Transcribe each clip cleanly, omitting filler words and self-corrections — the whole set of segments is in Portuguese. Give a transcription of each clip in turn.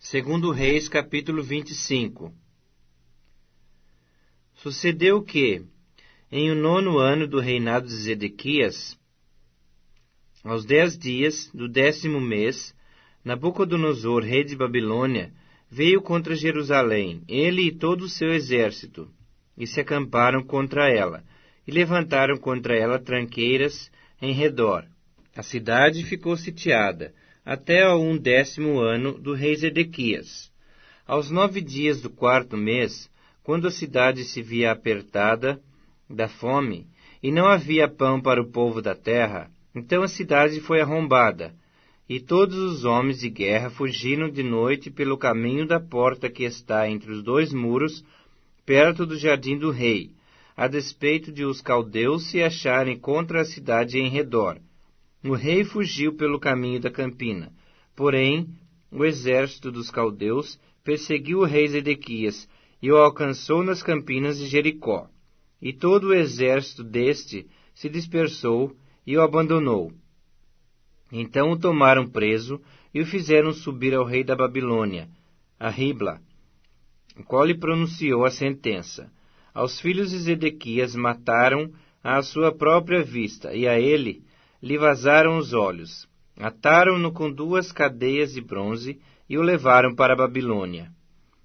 Segundo Reis, capítulo 25. Sucedeu que, em o 9º ano do reinado de Zedequias, aos 10 dias do 10º mês, Nabucodonosor, rei de Babilônia, veio contra Jerusalém, ele e todo o seu exército, e se acamparam contra ela, e levantaram contra ela tranqueiras em redor. A cidade ficou sitiada, até ao 10º ano do rei Zedequias. Aos 9 dias do 4º mês, quando a cidade se via apertada da fome, e não havia pão para o povo da terra, então a cidade foi arrombada, e todos os homens de guerra fugiram de noite pelo caminho da porta que está entre os 2 muros, perto do jardim do rei, a despeito de os caldeus se acharem contra a cidade em redor. O rei fugiu pelo caminho da campina, porém o exército dos caldeus perseguiu o rei Zedequias e o alcançou nas campinas de Jericó. E todo o exército deste se dispersou e o abandonou. Então o tomaram preso e o fizeram subir ao rei da Babilônia, a Ribla, o qual lhe pronunciou a sentença. Aos filhos de Zedequias mataram à sua própria vista, e a ele lhe vazaram os olhos. Ataram-no com 2 cadeias de bronze e o levaram para a Babilônia.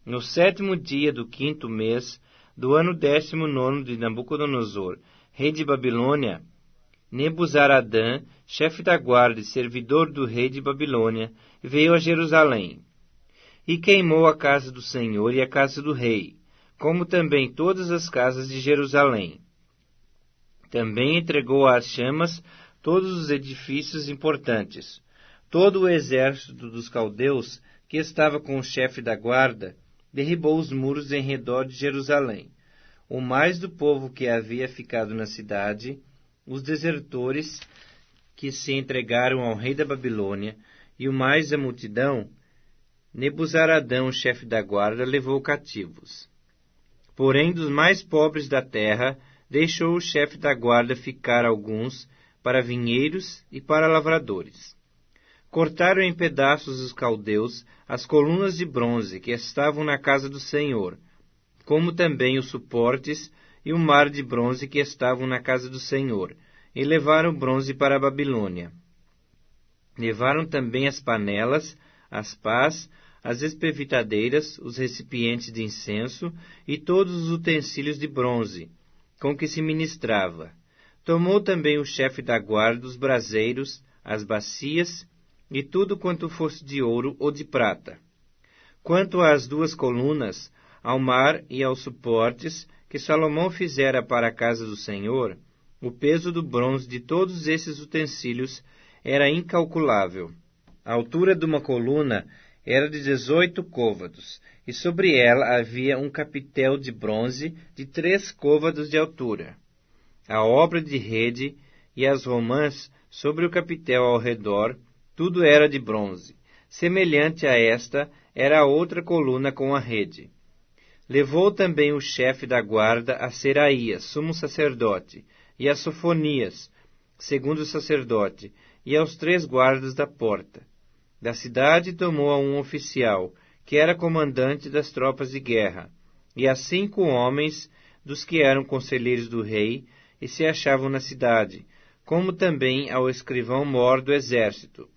No 7º dia do 5º mês do ano 19º de Nabucodonosor, rei de Babilônia, Nebuzaradã, chefe da guarda e servidor do rei de Babilônia, veio a Jerusalém e queimou a casa do Senhor e a casa do rei, como também todas as casas de Jerusalém. Também entregou às chamas todos os edifícios importantes. Todo o exército dos caldeus, que estava com o chefe da guarda, derribou os muros em redor de Jerusalém. O mais do povo que havia ficado na cidade, os desertores que se entregaram ao rei da Babilônia, e o mais da multidão, Nebuzaradã, o chefe da guarda, levou cativos. Porém, dos mais pobres da terra, deixou o chefe da guarda ficar alguns para vinheiros e para lavradores. Cortaram em pedaços os caldeus as colunas de bronze que estavam na casa do Senhor, como também os suportes e o mar de bronze que estavam na casa do Senhor, e levaram o bronze para a Babilônia. Levaram também as panelas, as pás, as espevitadeiras, os recipientes de incenso e todos os utensílios de bronze, com que se ministrava. Tomou também o chefe da guarda os braseiros, as bacias e tudo quanto fosse de ouro ou de prata. Quanto às 2 colunas, ao mar e aos suportes que Salomão fizera para a casa do Senhor, o peso do bronze de todos esses utensílios era incalculável. A altura de uma coluna era de 18 côvados, e sobre ela havia um capitel de bronze de 3 côvados de altura. A obra de rede e as romãs sobre o capitel ao redor, tudo era de bronze. Semelhante a esta era a outra coluna com a rede. Levou também o chefe da guarda a Seraías, sumo sacerdote, e a Sofonias, segundo sacerdote, e aos 3 guardas da porta. Da cidade tomou a um oficial, que era comandante das tropas de guerra, e a 5 homens dos que eram conselheiros do rei e se achavam na cidade, como também ao escrivão-mor do exército,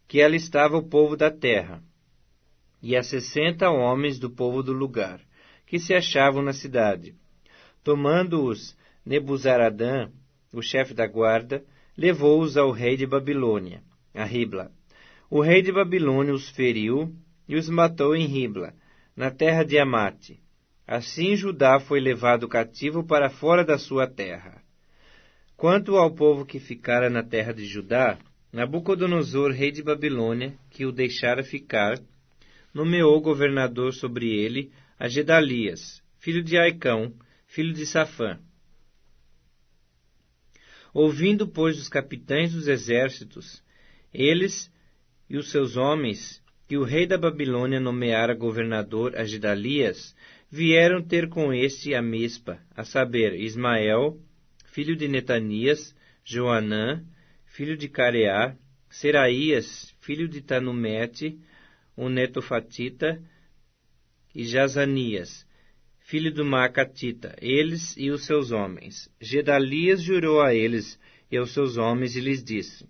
que alistava o povo da terra, e a 60 homens do povo do lugar, que se achavam na cidade. Tomando-os Nebuzaradã, o chefe da guarda, levou-os ao rei de Babilônia, a Ribla. O rei de Babilônia os feriu e os matou em Ribla, na terra de Amate. Assim Judá foi levado cativo para fora da sua terra. Quanto ao povo que ficara na terra de Judá, Nabucodonosor, rei de Babilônia, que o deixara ficar, nomeou governador sobre ele a Gedalias, filho de Aicão, filho de Safã. Ouvindo, pois, os capitães dos exércitos, eles e os seus homens, que o rei da Babilônia nomeara governador a Gedalias, vieram ter com este a Mispa, a saber, Ismael, filho de Netanias, Joanã, filho de Careá, Seraías, filho de Tanumete, o netofatita, e Jazanias, filho do Maacatita, eles e os seus homens. Gedalias jurou a eles e aos seus homens e lhes disse: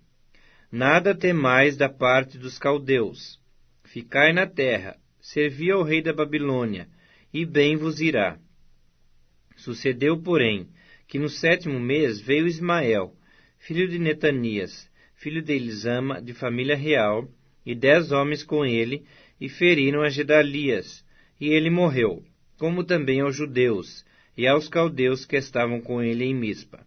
Nada temais da parte dos caldeus. Ficai na terra, servi ao rei da Babilônia, e bem vos irá. Sucedeu, porém, que no 7º mês veio Ismael, filho de Netanias, filho de Elisama, de família real, e 10 homens com ele, e feriram a Gedalias, e ele morreu, como também aos judeus, e aos caldeus que estavam com ele em Mispa.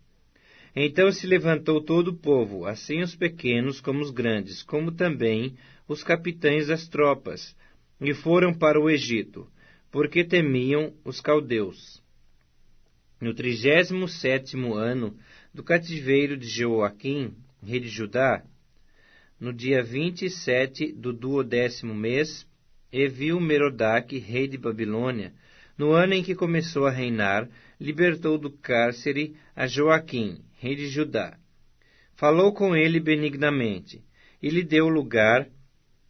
Então se levantou todo o povo, assim os pequenos como os grandes, como também os capitães das tropas, e foram para o Egito, porque temiam os caldeus. No 37º ano do cativeiro de Jeoaquim, rei de Judá, no dia 27 do 12º mês, Evil-Merodach, rei de Babilônia, no ano em que começou a reinar, libertou do cárcere a Joaquim, rei de Judá. Falou com ele benignamente, e lhe deu lugar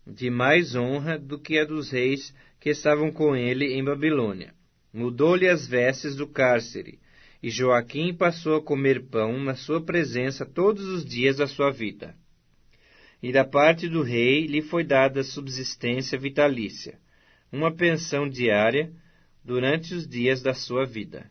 de mais honra do que a dos reis que estavam com ele em Babilônia. Mudou-lhe as vestes do cárcere, e Joaquim passou a comer pão na sua presença todos os dias da sua vida. E da parte do rei lhe foi dada subsistência vitalícia, uma pensão diária durante os dias da sua vida.